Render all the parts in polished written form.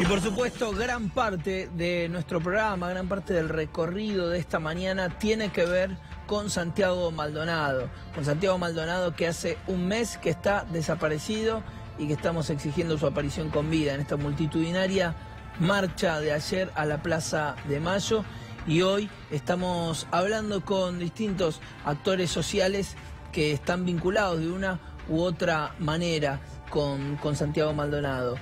por supuesto, gran parte de nuestro programa, gran parte del recorrido de esta mañana tiene que ver con Santiago Maldonado. Con Santiago Maldonado, que hace un mes que está desaparecido y que estamos exigiendo su aparición con vida en esta multitudinaria marcha de ayer a la Plaza de Mayo. Y hoy estamos hablando con distintos actores sociales que están vinculados de una u otra manera con Santiago Maldonado.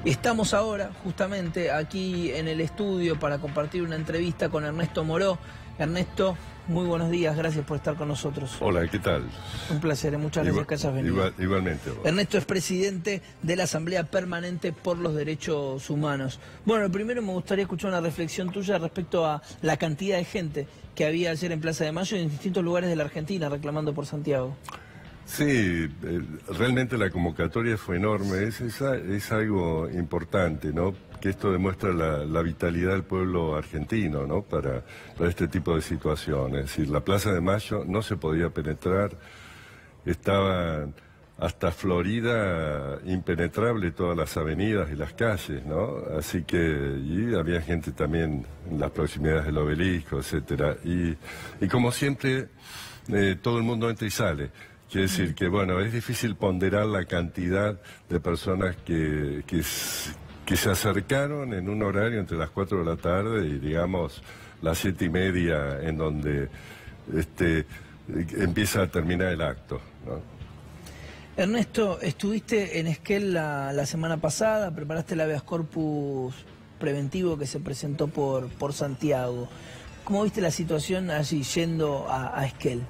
Estamos ahora justamente aquí en el estudio para compartir una entrevista con Ernesto Moró. Ernesto, muy buenos días, gracias por estar con nosotros. Hola, ¿qué tal? Un placer, muchas gracias que hayas venido. Igualmente. Ernesto es presidente de la Asamblea Permanente por los Derechos Humanos. Bueno, primero me gustaría escuchar una reflexión tuya respecto a la cantidad de gente que había ayer en Plaza de Mayo y en distintos lugares de la Argentina reclamando por Santiago. Sí, realmente la convocatoria fue enorme, es algo importante, ¿no? Que esto demuestra la vitalidad del pueblo argentino, ¿no? Para este tipo de situaciones. Es decir, la Plaza de Mayo no se podía penetrar, estaban hasta Florida impenetrable todas las avenidas y las calles, ¿no? Así que, y había gente también en las proximidades del obelisco, etcétera. Y como siempre, todo el mundo entra y sale. Quiere decir que, bueno, es difícil ponderar la cantidad de personas que se acercaron en un horario entre las 4 de la tarde y, digamos, las 7:30, en donde empieza a terminar el acto, ¿no? Ernesto, estuviste en Esquel la semana pasada, preparaste el habeas corpus preventivo que se presentó por Santiago. ¿Cómo viste la situación allí yendo a Esquel?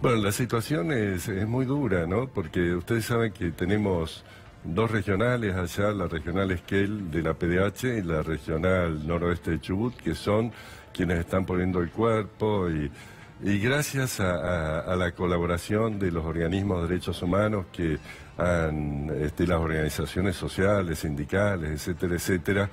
Bueno, la situación es muy dura, ¿no? Porque ustedes saben que tenemos dos regionales allá, la regional Esquel de la PDH y la regional noroeste de Chubut, que son quienes están poniendo el cuerpo y gracias a la colaboración de los organismos de derechos humanos que han, las organizaciones sociales, sindicales, etcétera, etcétera,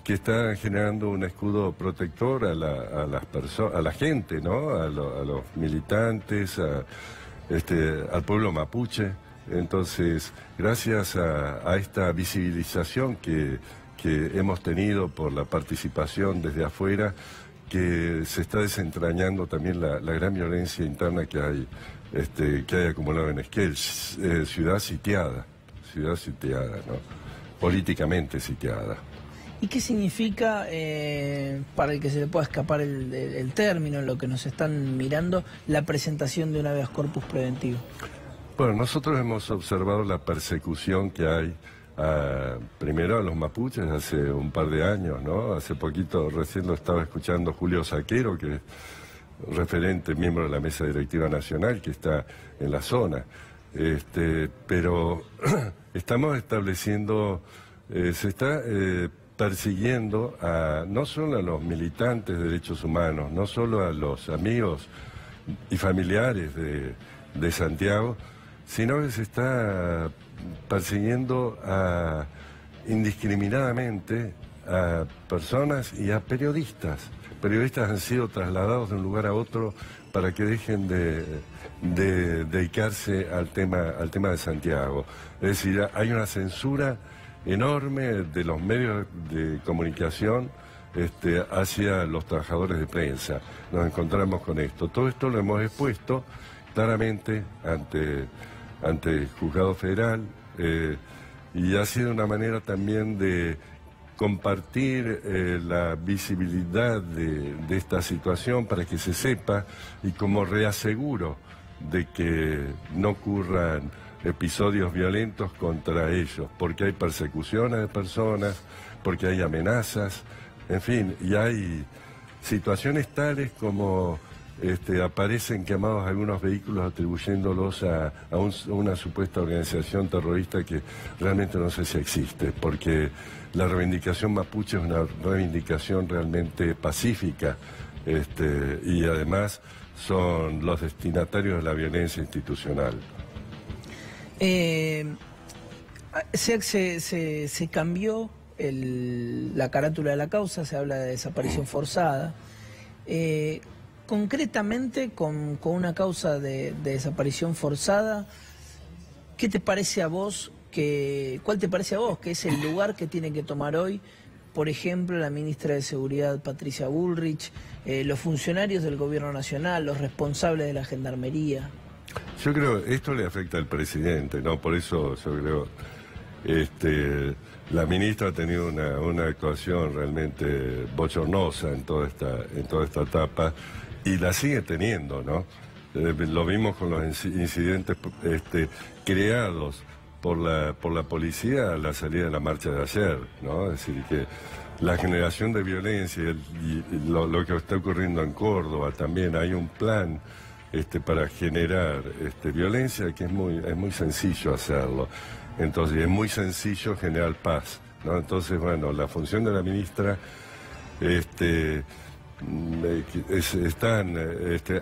que están generando un escudo protector a la gente, ¿no? A los militantes, al pueblo mapuche. Entonces, gracias a esta visibilización que hemos tenido por la participación desde afuera, que se está desentrañando también la gran violencia interna que hay acumulado en Esquel, ciudad sitiada, ¿no? Políticamente sitiada. ¿Y qué significa, para el que se le pueda escapar el término, en lo que nos están mirando, la presentación de un habeas corpus preventivo? Bueno, nosotros hemos observado la persecución que hay, primero a los mapuches hace un par de años, ¿no? Hace poquito, recién lo estaba escuchando Julio Saquero, que es referente, miembro de la Mesa Directiva Nacional, que está en la zona. Pero estamos estableciendo, se está persiguiendo no solo a los militantes de derechos humanos, no solo a los amigos y familiares de Santiago, sino que se está persiguiendo indiscriminadamente a personas y a periodistas. Periodistas han sido trasladados de un lugar a otro para que dejen de dedicarse al tema de Santiago. Es decir, hay una censura enorme de los medios de comunicación hacia los trabajadores de prensa. Nos encontramos con esto. Todo esto lo hemos expuesto claramente ante el Juzgado Federal y ha sido una manera también de compartir la visibilidad de esta situación para que se sepa, y como reaseguro de que no ocurran episodios violentos contra ellos, porque hay persecuciones de personas, porque hay amenazas, en fin, y hay situaciones tales como aparecen quemados algunos vehículos atribuyéndolos a una supuesta organización terrorista que realmente no sé si existe, porque la reivindicación mapuche es una reivindicación realmente pacífica, y además son los destinatarios de la violencia institucional. Se cambió la carátula de la causa, se habla de desaparición forzada. Concretamente, con una causa de desaparición forzada, ¿qué te parece a vos? ¿Cuál te parece a vos que es el lugar que tiene que tomar hoy por ejemplo, la ministra de Seguridad, Patricia Bullrich, los funcionarios del Gobierno Nacional, los responsables de la Gendarmería? Yo creo esto le afecta al presidente, ¿no? Por eso yo creo la ministra ha tenido una actuación realmente bochornosa en toda esta etapa y la sigue teniendo, ¿no? Lo vimos con los incidentes creados por la policía a la salida de la marcha de ayer, ¿no? Es decir, que la generación de violencia y lo que está ocurriendo en Córdoba también, hay un plan para generar violencia que es muy sencillo hacerlo. Entonces, es muy sencillo generar paz, ¿no? Entonces, bueno, la función de la ministra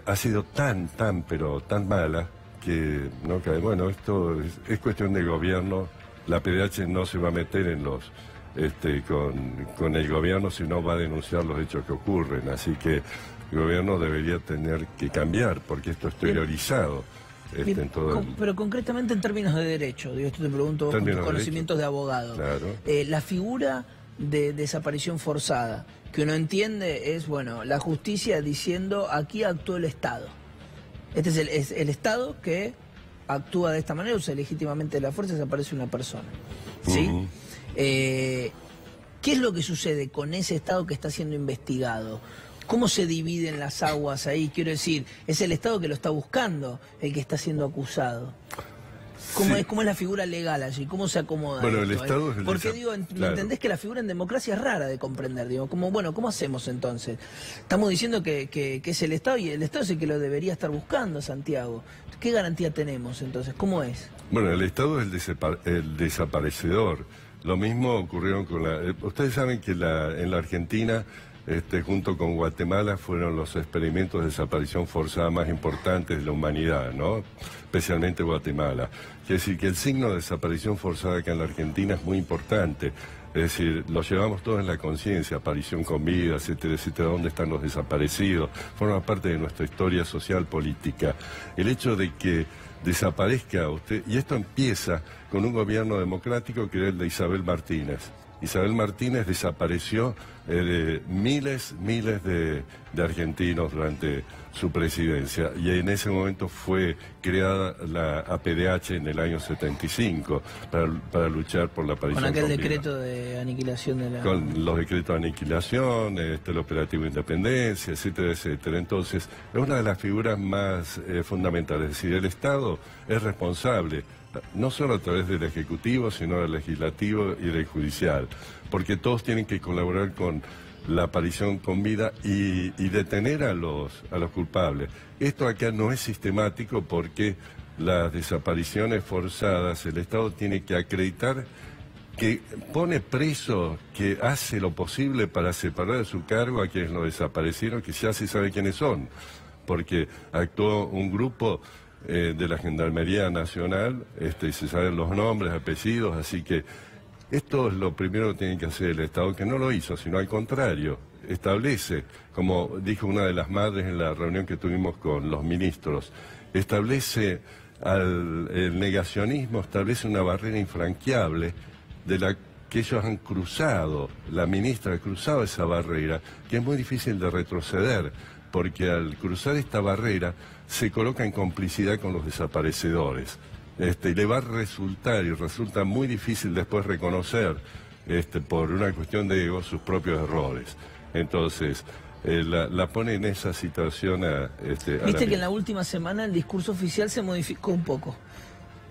ha sido pero tan mala que, ¿no? Que, bueno, esto es cuestión de gobierno. La PDH no se va a meter en los con el gobierno, sino va a denunciar los hechos que ocurren. Así que el gobierno debería tener que cambiar, porque esto es teorizado. En todo pero concretamente en términos de derecho, digo, esto te pregunto vos con tus conocimientos de abogado. Claro. La figura de desaparición forzada, que uno entiende es, bueno, la justicia diciendo aquí actuó el Estado. Este es el Estado que actúa de esta manera, usa legítimamente la fuerza y desaparece una persona. ¿Sí? ¿Qué es lo que sucede con ese Estado que está siendo investigado? ¿Cómo se dividen las aguas ahí? Quiero decir, es el Estado que lo está buscando, el que está siendo acusado. ¿Cómo es la figura legal allí? ¿Cómo se acomoda? Bueno, esto, el Estado es el Porque digo, ¿me entendés que la figura en democracia es rara de comprender? Digo, ¿cómo hacemos entonces? Estamos diciendo que es el Estado y el Estado es el que lo debería estar buscando, Santiago. ¿Qué garantía tenemos entonces? ¿Cómo es? Bueno, el Estado es el desaparecedor. Lo mismo ocurrió con ustedes saben que en la Argentina, junto con Guatemala, fueron los experimentos de desaparición forzada más importantes de la humanidad, ¿no? Especialmente Guatemala. Quiere decir que el signo de desaparición forzada acá en la Argentina es muy importante. Es decir, lo llevamos todos en la conciencia, aparición con vida, etcétera, etcétera, dónde están los desaparecidos, forma parte de nuestra historia social, política. El hecho de que desaparezca usted, y esto empieza con un gobierno democrático que era el de Isabel Martínez. Isabel Martínez desapareció miles de argentinos durante su presidencia, y en ese momento fue creada la APDH en el año 75 para luchar por la aparición con aquel vida. decreto de aniquilación de la... Con los decretos de aniquilación, el operativo Independencia, etcétera, etcétera. Entonces, es una de las figuras más fundamentales. Es decir, el Estado es responsable, no solo a través del Ejecutivo, sino del Legislativo y del Judicial, porque todos tienen que colaborar con la aparición con vida y detener a los culpables. Esto acá no es sistemático porque las desapariciones forzadas, el Estado tiene que acreditar que pone preso, que hace lo posible para separar de su cargo a quienes lo desaparecieron, que ya se sabe quiénes son, porque actuó un grupo de la Gendarmería Nacional, y se saben los nombres, apellidos, así que esto es lo primero que tiene que hacer el Estado, que no lo hizo, sino al contrario, establece, como dijo una de las madres en la reunión que tuvimos con los ministros, establece el negacionismo, establece una barrera infranqueable de la que ellos han cruzado, la ministra ha cruzado esa barrera, que es muy difícil de retroceder, porque al cruzar esta barrera se coloca en complicidad con los desaparecedores. Le va a resultar, y resulta muy difícil después reconocer, por una cuestión de ego, sus propios errores. Entonces, la pone en esa situación Viste que en la última semana el discurso oficial se modificó un poco.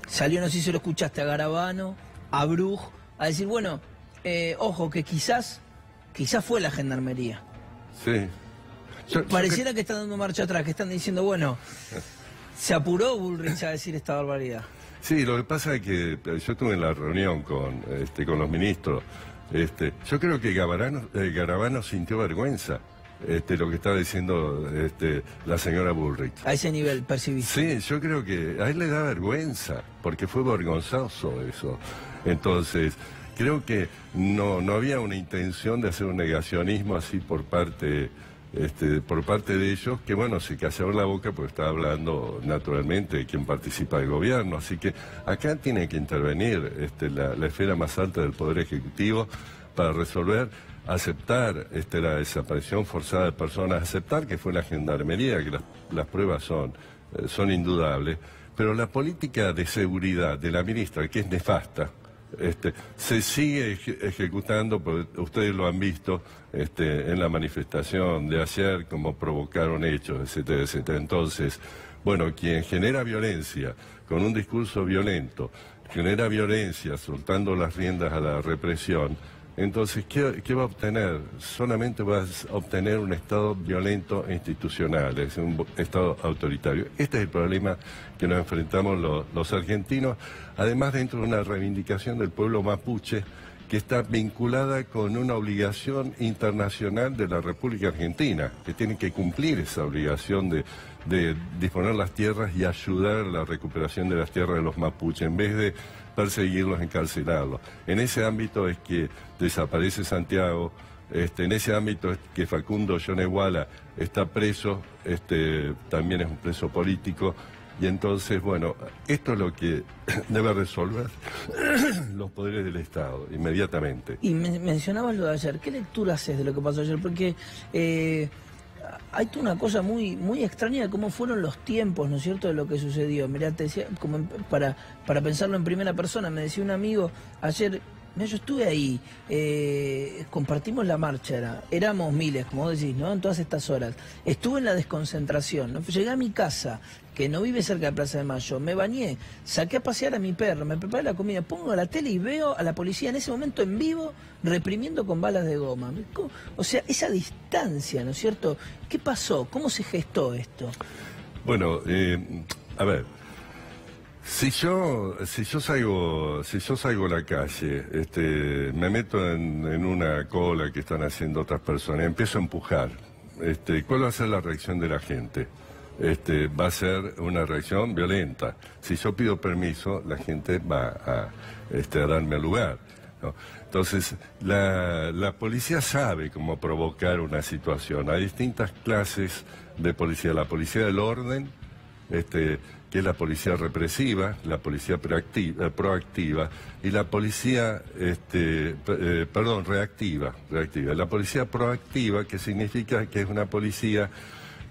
Salió, no sé si lo escuchaste, a Garabano, a Bruj, a decir, bueno, ojo, que quizás fue la Gendarmería. Sí. Pareciera que están dando marcha atrás, que están diciendo, bueno, se apuró Bullrich a decir esta barbaridad. Sí, lo que pasa es que yo estuve en la reunión con los ministros. Yo creo que Garabano sintió vergüenza lo que estaba diciendo la señora Bullrich. A ese nivel percibiste. Sí, yo creo que a él le da vergüenza, porque fue vergonzoso eso. Entonces, creo que no había una intención de hacer un negacionismo así por parte de ellos, que bueno, se callaron la boca porque estaba hablando naturalmente de quien participa del gobierno. Así que acá tiene que intervenir la esfera más alta del Poder Ejecutivo para resolver, aceptar la desaparición forzada de personas, aceptar que fue la gendarmería, que las pruebas son indudables, pero la política de seguridad de la ministra, que es nefasta, se sigue ejecutando, porque ustedes lo han visto en la manifestación de ayer, como provocaron hechos, etcétera, etcétera. Entonces, bueno, quien genera violencia con un discurso violento, genera violencia soltando las riendas a la represión, entonces, ¿qué va a obtener? Solamente va a obtener un Estado violento e institucional, es un Estado autoritario. Este es el problema que nos enfrentamos los argentinos, además dentro de una reivindicación del pueblo mapuche que está vinculada con una obligación internacional de la República Argentina, que tiene que cumplir esa obligación de disponer las tierras y ayudar a la recuperación de las tierras de los mapuches, en vez de perseguirlos, encarcelarlos. En ese ámbito es que desaparece Santiago, en ese ámbito es que Facundo Yoneguala está preso, también es un preso político, y entonces, bueno, esto es lo que debe resolver los poderes del Estado, inmediatamente. Y mencionabas lo de ayer, ¿qué lectura haces de lo que pasó ayer? Porque hay toda una cosa muy extraña de cómo fueron los tiempos, ¿no es cierto?, de lo que sucedió. Mirá, te decía, como para pensarlo en primera persona, me decía un amigo ayer, mirá, yo estuve ahí, compartimos la marcha, éramos miles, como vos decís, ¿no?, en todas estas horas. Estuve en la desconcentración, ¿no? Llegué a mi casa, que no vive cerca de Plaza de Mayo, me bañé, saqué a pasear a mi perro, me preparé la comida, pongo la tele y veo a la policía en ese momento en vivo reprimiendo con balas de goma. O sea, esa distancia, ¿no es cierto? ¿Qué pasó? ¿Cómo se gestó esto? Bueno, a ver, si yo salgo a la calle, me meto en una cola que están haciendo otras personas, empiezo a empujar, ¿cuál va a ser la reacción de la gente? Va a ser una reacción violenta. Si yo pido permiso, la gente va a darme lugar, ¿no? Entonces, la policía sabe cómo provocar una situación. Hay distintas clases de policía. La policía del orden, que es la policía represiva, la policía proactiva, y la policía, reactiva. La policía proactiva, que significa que es una policía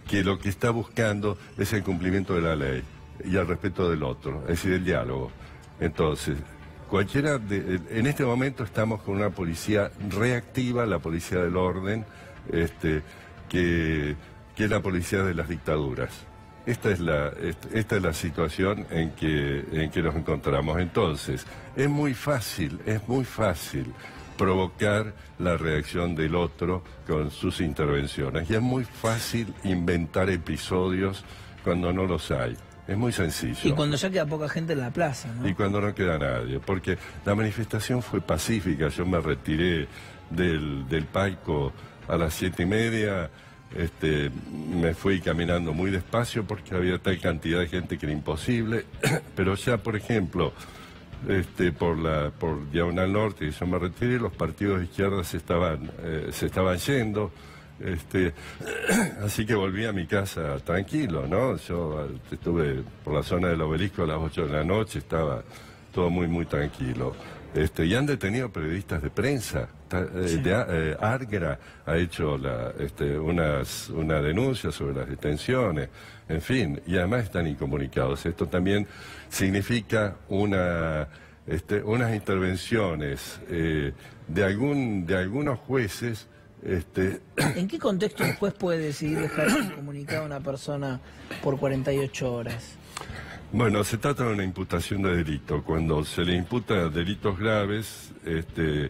que lo que está buscando es el cumplimiento de la ley y el respeto del otro, es decir, el diálogo. Entonces, en este momento estamos con una policía reactiva, la policía del orden, que es la policía de las dictaduras. Esta es la situación en que nos encontramos. Entonces, es muy fácil provocar la reacción del otro con sus intervenciones. Y es muy fácil inventar episodios cuando no los hay. Es muy sencillo. Y cuando ya queda poca gente en la plaza, ¿no? Y cuando no queda nadie, porque la manifestación fue pacífica. Yo me retiré del Paico a las 7:30, me fui caminando muy despacio porque había tal cantidad de gente que era imposible, pero ya, por ejemplo, por Diagonal Norte, y yo me retiré, los partidos de izquierda se estaban yendo, así que volví a mi casa tranquilo, ¿no? Yo estuve por la zona del Obelisco a las 8 de la noche, estaba todo muy, muy tranquilo. Y han detenido periodistas de prensa. Sí. Argra ha hecho una denuncia sobre las detenciones, en fin, y además están incomunicados. Esto también significa unas intervenciones de algunos jueces. ¿En qué contexto un juez puede decidir dejar incomunicada a una persona por 48 horas? Bueno, se trata de una imputación de delito. Cuando se le imputa delitos graves, el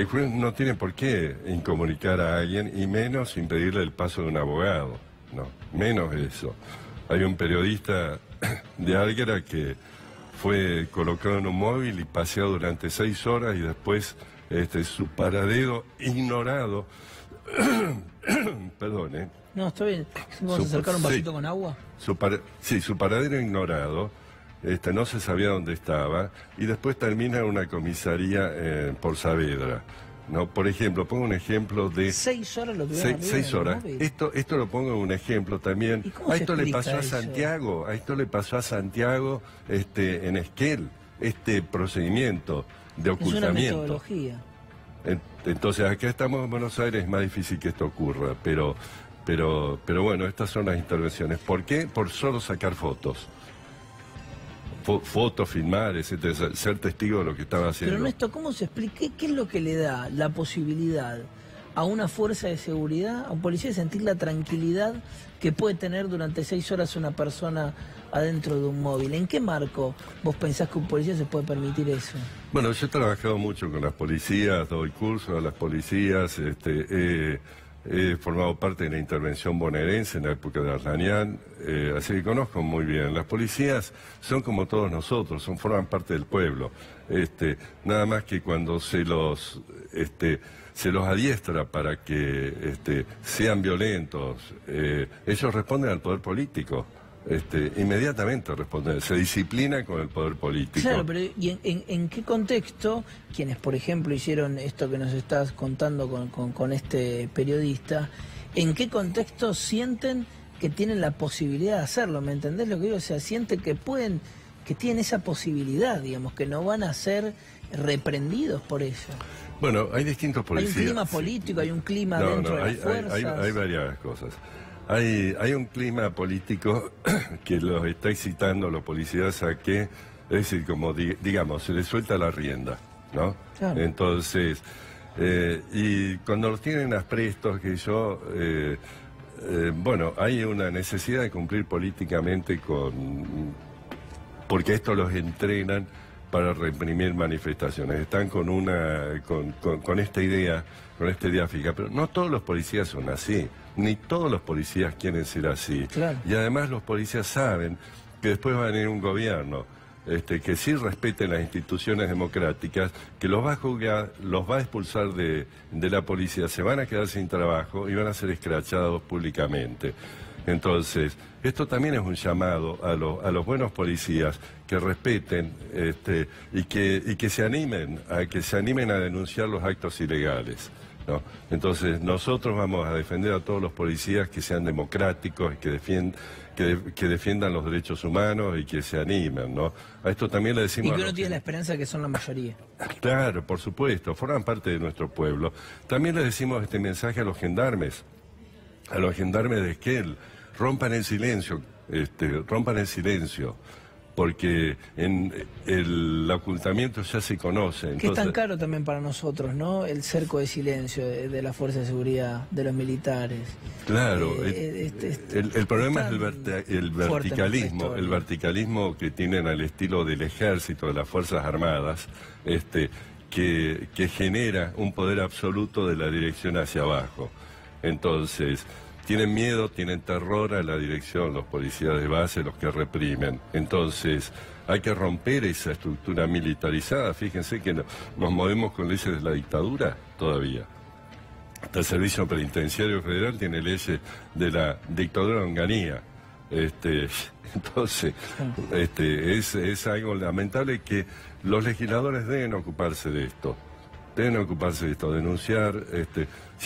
juez no tiene por qué incomunicar a alguien y menos impedirle el paso de un abogado, no, menos eso. Hay un periodista de Águeda que fue colocado en un móvil y paseado durante 6 horas y después su paradero ignorado. Perdón, No, está bien. ¿Vamos a acercar un vasito con agua? Su paradero ignorado, no se sabía dónde estaba, y después termina en una comisaría por Saavedra, ¿no? Por ejemplo, pongo un ejemplo de... 6 horas lo tuvieron arriba 6 horas. del móvil. Esto lo pongo en un ejemplo también. A esto le pasó a Santiago, en Esquel, este procedimiento de ocultamiento. Es una metodología. Entonces, acá estamos en Buenos Aires, es más difícil que esto ocurra, pero bueno, estas son las intervenciones. ¿Por qué? Por solo sacar fotos. Fotos, filmar, etcétera, ser testigo de lo que estaba haciendo. Pero Ernesto, ¿cómo se explica? ¿Qué es lo que le da la posibilidad a una fuerza de seguridad, a un policía, de sentir la tranquilidad que puede tener durante 6 horas una persona adentro de un móvil? ¿En qué marco vos pensás que un policía se puede permitir eso? Bueno, yo he trabajado mucho con las policías, doy cursos a las policías, he formado parte de la intervención bonaerense en la época de Arlanián, así que conozco muy bien. Las policías son como todos nosotros, forman parte del pueblo. Nada más que cuando se los adiestra para que sean violentos, ellos responden al poder político. Inmediatamente responden, se disciplina con el poder político. Claro, pero ¿y en qué contexto quienes, por ejemplo, hicieron esto que nos estás contando con este periodista, en qué contexto sienten que tienen la posibilidad de hacerlo? ¿Me entendés lo que digo? O sea, sienten que pueden, que tienen esa posibilidad, digamos, que no van a ser reprendidos por eso. Bueno, hay distintos policías. Hay un clima político, hay un clima dentro de las fuerzas. Hay varias cosas. Hay un clima político que los está excitando a los policías a que, es decir, como digamos, se les suelta la rienda, ¿no? Claro. Entonces, y cuando los tienen asprestos, bueno, hay una necesidad de cumplir políticamente porque esto los entrenan para reprimir manifestaciones. Están con esta idea fija, pero no todos los policías son así, ni todos los policías quieren ser así. Claro. Y además los policías saben que después va a venir un gobierno que sí respete las instituciones democráticas, que los va a juzgar, los va a expulsar de la policía, se van a quedar sin trabajo y van a ser escrachados públicamente. Entonces, esto también es un llamado a los buenos policías que respeten y que se animen a denunciar los actos ilegales, ¿no? Entonces, nosotros vamos a defender a todos los policías que sean democráticos y que defiendan los derechos humanos y que se animen, ¿no? A esto también le decimos... Y que uno tiene la esperanza de que son la mayoría. Claro, por supuesto, forman parte de nuestro pueblo. También le decimos este mensaje a los gendarmes de Esquel: rompan el silencio, porque el ocultamiento ya se conoce. Entonces... Que es tan caro también para nosotros, ¿no? El cerco de silencio de la Fuerza de Seguridad, de los militares. Claro, el problema es el verticalismo que tienen al estilo del ejército, de las Fuerzas Armadas, que genera un poder absoluto de la dirección hacia abajo. Entonces, tienen miedo, tienen terror a la dirección, los policías de base, los que reprimen. Entonces, hay que romper esa estructura militarizada. Fíjense que nos movemos con leyes de la dictadura todavía. Hasta el Servicio Penitenciario Federal tiene leyes de la dictadura de Onganía. Entonces, es algo lamentable que los legisladores deben ocuparse de esto. Denunciar,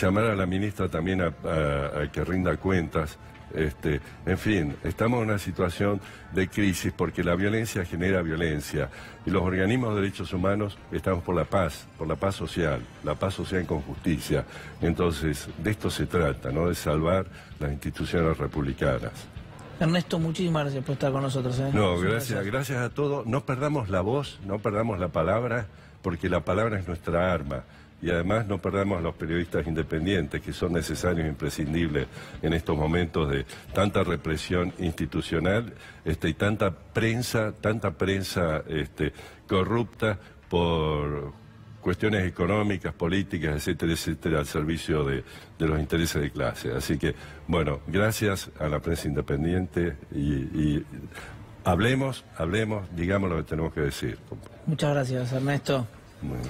llamar a la ministra también a que rinda cuentas. En fin, estamos en una situación de crisis porque la violencia genera violencia y los organismos de derechos humanos estamos por la paz social con justicia. Entonces, de esto se trata, ¿no? De salvar las instituciones republicanas. Ernesto, muchísimas gracias por estar con nosotros. No, gracias a todos. No perdamos la voz, no perdamos la palabra, porque la palabra es nuestra arma. Y además no perdamos a los periodistas independientes, que son necesarios e imprescindibles en estos momentos de tanta represión institucional y tanta prensa corrupta por cuestiones económicas, políticas, etcétera, etcétera, al servicio de los intereses de clase. Así que, bueno, gracias a la prensa independiente y hablemos, digamos lo que tenemos que decir. Muchas gracias, Ernesto. Bueno.